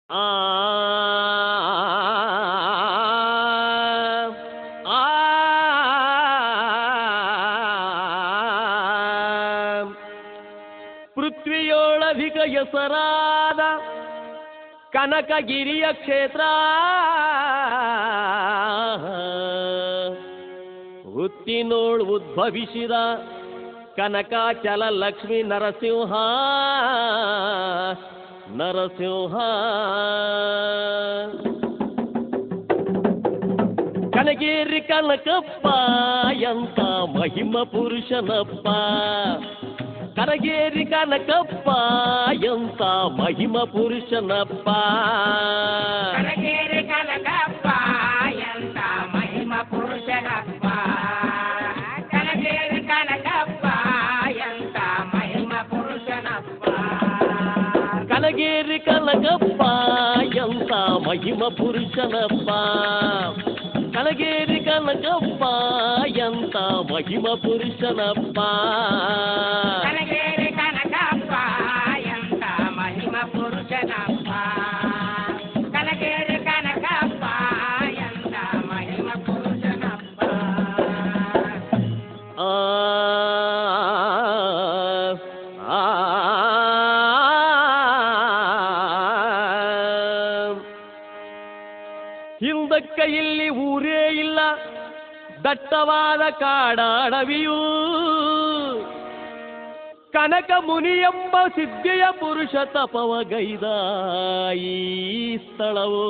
ಆ ಪೃಥ್ವಿಯೊಳಧಿಕ ಹೆಸರಾದ ಕನಕಗಿರಿಯ ಕ್ಷೇತ್ರ ಹುತ್ತಿನೋಳ್ ಉದ್ಭವಿಸಿದ ಕನಕಾಚಲ ಲಕ್ಷ್ಮೀ ನರಸಿಂಹ ನರಸಿಂಹ ಕನಗೇರಿ ಕನಕಪ್ಪ ಎಂತ ಮಹಿಮ ಪುರುಷನಪ್ಪ ಕನಗೇರಿ ಕನಕಪ್ಪ ಎಂತ ಮಹಿಮ ಪುರುಷನಪ್ಪ ಕನಗೇರಿ ಕನಕಪ್ಪ ಎಂತ ಮಹಿಮ ಪುರುಷನಪ್ಪ ಕನಗೇರಿ ಕನಕಪ್ಪ ಎಂತ ಮಹಿಮ ಪುರುಷನಪ್ಪ ಕನಗೇರಿ ಕನಕಪ್ಪ ಎಂತ ಮಹಿಮ ಪುರುಷನಪ್ಪ ಕನಗೇರಿ ಕನಕಪ್ಪ ಎಂತ ಮಹಿಮ ಪುರುಷನಪ್ಪ ಕನಗೇರಿ ಕನಕಪ್ಪ ಎಂತ ಮಹಿಮ ಪುರುಷನಪ್ಪ ಕನಗೇರಿ ಕನಕಪ್ಪ ಎಂತ ಮಹಿಮ ಪುರುಷನಪ್ಪ ಹಿಂದಕ್ಕ ಇಲ್ಲಿ ಊರೇ ಇಲ್ಲ ದಟ್ಟವಾದ ಕಾಡಾಡವಿಯೂ ಕನಕ ಮುನಿ ಎಂಬ ಸಿದ್ಧಿಯ ಪುರುಷ ತಪವಗೈದ ಈ ಸ್ಥಳವು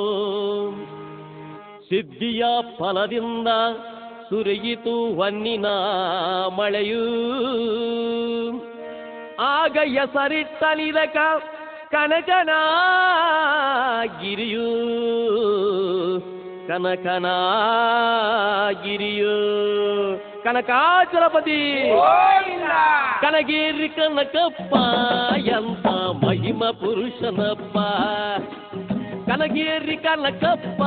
ಸಿದ್ಧಿಯ ಫಲದಿಂದ ಸುರಿಯಿತು ಹೊನ್ನಿನ ಮಳೆಯೂ ಆಗ ಹೆಸರಿಟ್ಟನಿದಕ ಕನಕನ ಗಿರಿಯೂ ಕನಕನ ಗಿರಿಯೂ ಕನಕಾಚಲಪತಿ ಕನಗೇರಿ ಕನಕಪ್ಪ ಎಂತ ಮಹಿಮ ಪುರುಷನಪ್ಪ ಕನಗೇರಿ ಕನಕಪ್ಪ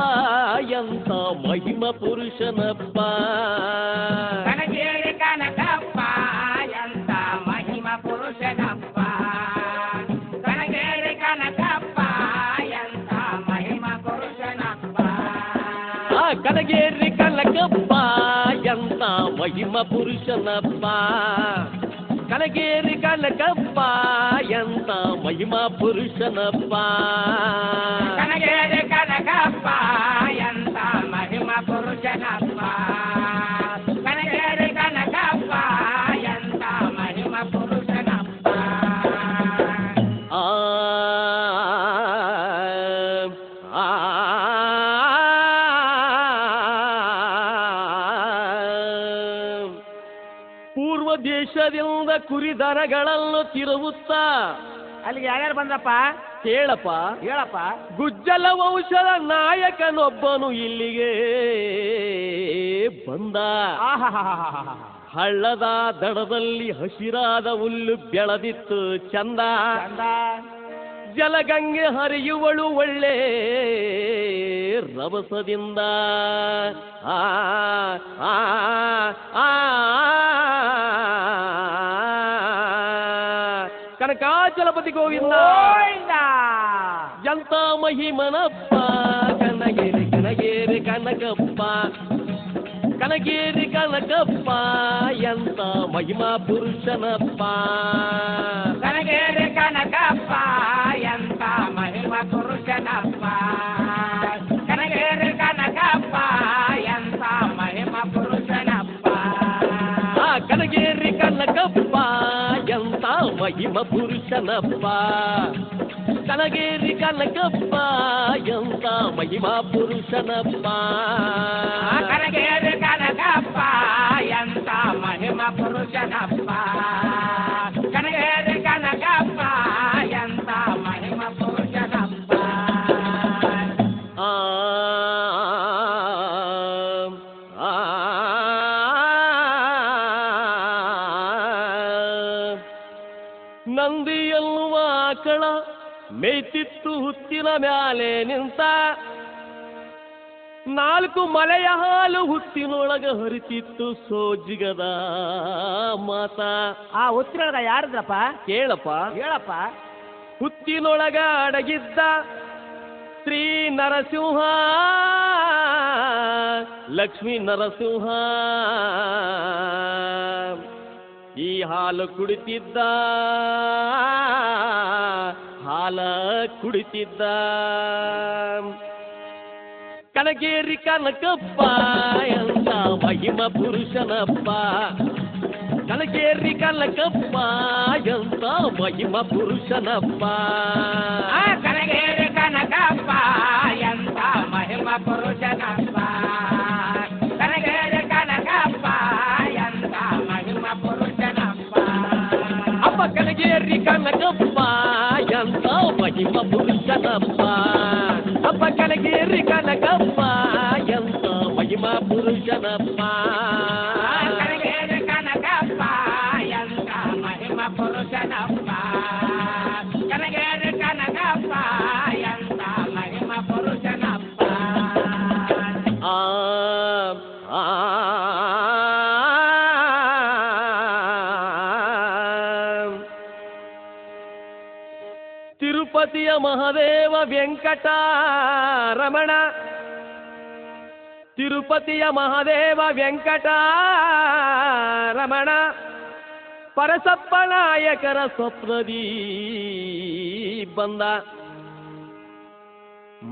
ಎಂತ ಮಹಿಮ ಪುರುಷನಪ್ಪ ಕನಗೇರಿ ಕನಕಪ್ಪ ಎಂತ ಮಹಿಮ ಪುರುಷನಪ್ಪ ಕನಗೇರಿ ಕನಕಪ್ಪ ಎಂತ ಮಹಿಮ ಪುರುಷನಪ್ಪ ಕನಗೇರಿ ಕನಕಪ್ಪ ಎಂತ ಮಹಿಮ ಪುರುಷನಪ್ಪ ಕನಗೇರಿ ಕನಕಪ್ಪ ಎಂತ ಮಹಿಮ ಪುರುಷನಪ್ಪ ಕನಗೇರಿ ಕನಕಪ್ಪ ಎಂತ ಮಹಿಮ ಪುರುಷನಪ್ಪ ಕನಗೇರಿ ಕನಕಪ್ಪ ಎಂತ ಮಹಿಮ ಪುರುಷನಪ್ಪ ಪೂರ್ವ ದೇಶದಿಂದ ಕುರಿದನಗಳನ್ನು ತಿರುಗುತ್ತಾ ಅಲ್ಲಿಗೆ ಯಾರ್ಯಾರು ಬಂದ್ರಪ್ಪ ಕೇಳಪ್ಪ ಹೇಳಪ್ಪ ಗುಜ್ಜಲ ವಂಶದ ನಾಯಕನೊಬ್ಬನು ಇಲ್ಲಿಗೆ ಬಂದ ಹಳ್ಳದ ದಡದಲ್ಲಿ ಹಸಿರಾದ ಹುಲ್ಲು ಬೆಳೆದಿತ್ತು ಚಂದ ಜಲಗಂಗೆ ಹರಿಯುವಳು ಒಳ್ಳೆ ರಭಸದಿಂದ ಆ ಆ ಆ ಕನಕಾಚಲಪತಿ ಗೋವಿಂದ ಎಂತ ಮಹಿಮನಪ್ಪ ಕನಗೇರಿ ಕನಗೇರಿ ಕನಕಪ್ಪ ಕನಗೇರಿ ಕನಕಪ್ಪ ಎಂತ ಮಹಿಮಾ ಪುರುಷನಪ್ಪ ಕನಗೇರಿ ಕನಕಪ್ಪ ಎಂತ ಮಹಿಮ ಪುರುಷನಪ್ಪ ಕನಗೇರಿ ಕನಕಪ್ಪ ಎಂತ ಮಹಿಮ ಪುರುಷನಪ್ಪ ಕನಗೇರಿ ಕನಕಪ್ಪ ಎಂತ ಮಹಿಮ ಪುರುಷನಪ್ಪ ಕನಗೇರಿ ಕನಕಪ್ಪ ಎಂತ ಮಹಿಮಾ ಪುರುಷನಪ್ಪ ಕನಗೇರಿ ಕನಕಪ್ಪ ಎಂತ ಮಹಿಮ ಪುರುಷನಪ್ಪ ಕನಗೇರಿ ಕನಕಪ್ಪ ಎಂತ ಮಹಿಮ ಪುರುಷನಪ್ಪ ನಂದಿ ಎನ್ನುವ ಆಕಳ ಮೇಯ್ತಿತ್ತು ಹುತ್ತಿನ ಮ್ಯಾಲೆ ನಿಂತ ನಾಲ್ಕು ಮಲೆಯ ಹಾಲು ಹುತ್ತಿನೊಳಗ ಹರಿತಿತ್ತು ಸೋಜಿಗದ ಮಾತ ಆ ಹುತ್ತಿನೊಳಗ ಯಾರದ್ರಪ್ಪ ಕೇಳಪ್ಪ ಹೇಳಪ್ಪ ಹುತ್ತಿನೊಳಗ ಅಡಗಿದ್ದ ಶ್ರೀ ನರಸಿಂಹ ಲಕ್ಷ್ಮೀ ನರಸಿಂಹ ಈ ಹಾಲು ಕುಡಿತಿದ್ದ ಹಾಲ ಕುಡಿತಿದ್ದ ಕನಗೇರಿ ಕನಕಪ್ಪ ಎಂತ ಮಹಿಮ ಪುರುಷನಪ್ಪ ಕನಗೇರಿ ಕನಕಪ್ಪ ಎಂತ ಮಹಿಮ ಪುರುಷನಪ್ಪ ಕನಗೇರಿ ಕನಕಪ್ಪ ಎಂತ ಮಹಿಮ ಪುರುಷನಪ್ಪ ಕನಗೇರಿ ಕನಕಪ್ಪ ಎಂತ ಮಹಿಮ ಪುರುಷನಪ್ಪ ಅಪ್ಪ ಕನಗೇರಿ ಕನಕಪ್ಪ ಎಂತ ಮಹಿಮ ಪುರುಷನಪ್ಪ ಅಪ್ಪ ಕನಗೇರಿ ಕನಕಪ್ಪ ಎಂತ ಮಹಿಮ ಪುರುಷನಪ್ಪ ಕನಗೇರಿ ಕನಕಪ್ಪ ಎಂತ ಮಹಿಮ ಪುರುಷನಪ್ಪ ಕನಗೇರಿ ಕನಕಪ್ಪ ಎಂತ ಮಹಿಮ ಪುರುಷನಪ್ಪ ತಿರುಪತಿಯ ಮಹಾದೇವ ವೆಂಕಟರಮಣ ತಿರುಪತಿಯ ಮಹಾದೇವ ವೆಂಕಟರಮಣ ಪರಸಪ್ಪ ನಾಯಕರ ಸ್ವಪ್ನದಿ ಬಂದ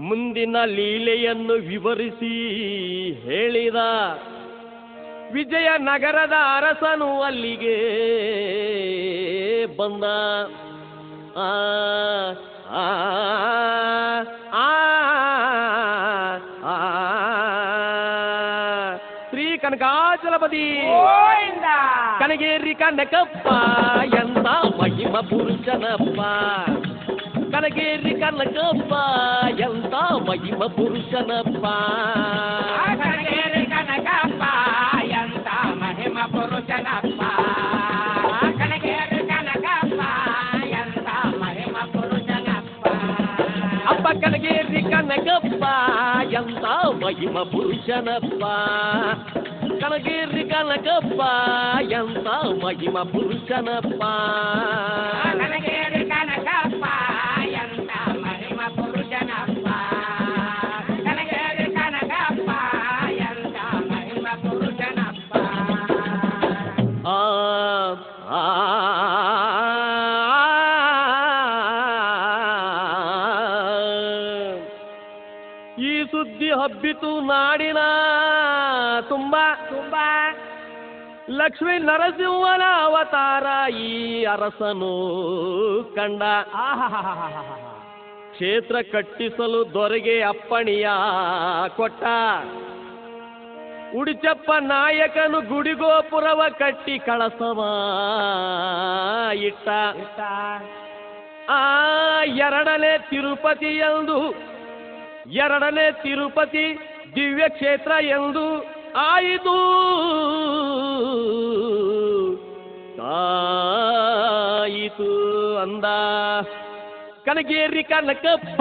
ಮುಂದಿನ ಲೀಲೆಯನ್ನು ವಿವರಿಸಿ ಹೇಳಿದ ವಿಜಯನಗರದ ಅರಸನು ಅಲ್ಲಿಗೆ ಬಂದ ಆ ಆ ಆ ಆ ಶ್ರೀ ಕನಕಾಚಲಪತಿ ಕನಗೇರಿ ಕನಕಪ್ಪ ಎಂತ ಮಹಿಮ ಪುರುಷನಪ್ಪ ಕನಗೇರಿ ಕನಕಪ್ಪ ಎಂತ ಮಹಿಮ ಪುರುಷನಪ್ಪ ಕನಗೇರಿ ಕನಕಪ್ಪ ಎಂತ ಮಹಿಮ ಪುರುಷನಪ್ಪ ಕನಗೇರಿ ಕನಕಪ್ಪ ಎಂತ ಮಹಿಮ ಪುರುಷನಪ್ಪ ಅಪ್ಪ ಕನಗೇರಿ ಕನಕಪ್ಪ ಎಂತ ಮಹಿಮ ಪುರುಷನಪ್ಪ ಕನಗೇರಿ ಕನಕಪ್ಪ ಎಂತ ಮಹಿಮ ಪುರುಷನಪ್ಪ ಕನಗೇರಿ ಕನಕಪ್ಪ ಎಂತ ಮಹಿಮ ಪುರುಷನಪ್ಪ ಕನಗೇರಿ ಕನಕಪ್ಪ ಎಂತ ಮಹಿಮ ಪುರುಷನಪ್ಪ ಆ ಆ ಈ ಸುದ್ದಿ ಹಬ್ಬಿತು ನಾಡಿನ ತುಂಬಾ ತುಂಬಾ ಲಕ್ಷ್ಮೀ ನರಸಿಂಹನ ಅವತಾರ ಈ ಅರಸನು ಕಂಡ ಕ್ಷೇತ್ರ ಕಟ್ಟಿಸಲು ದೊರೆಗೆ ಅಪ್ಪಣಿಯ ಕೊಟ್ಟ ಉಡಿಚಪ್ಪ ನಾಯಕನು ಗುಡಿಗೋಪುರವ ಕಟ್ಟಿ ಕಳಸವ ಇಟ್ಟ ಆ ಎರಡನೇ ತಿರುಪತಿ ದಿವ್ಯ ಕ್ಷೇತ್ರ ಎಂದು ಆಯಿತು ಅಂದ ಕನಗೇರಿ ಕನಕಪ್ಪ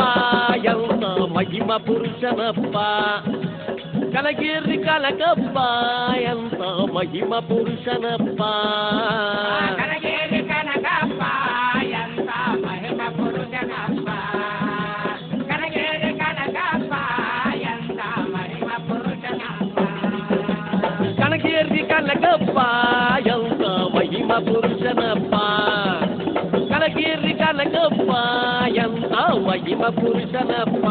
ಎಂತ ಮಹಿಮ ಪುರುಷನಪ್ಪ ಕನಗೇರಿ ಕನಕಪ್ಪ ಎಂತ ಮಹಿಮ ಪುರುಷನಪ್ಪ ಕನಗೇರಿ ಕನಕಪ್ಪ ಎಂತ ಮಹಿಮ ಪುರುಷನಪ್ಪ ಕನಗೇರಿ ಕನಕಪ್ಪ ಎಂತ ಮಹಿಮ ಪುರುಷನಪ್ಪ ಕನಗೇರಿ ಕನಕಪ್ಪ ಎಂತ ಮಹಿಮ ಪುರುಷನಪ್ಪ ಕನಗೇರಿ ಕನಕಪ್ಪ ಎಂತ ಮಹಿಮ ಪುರುಷನಪ್ಪ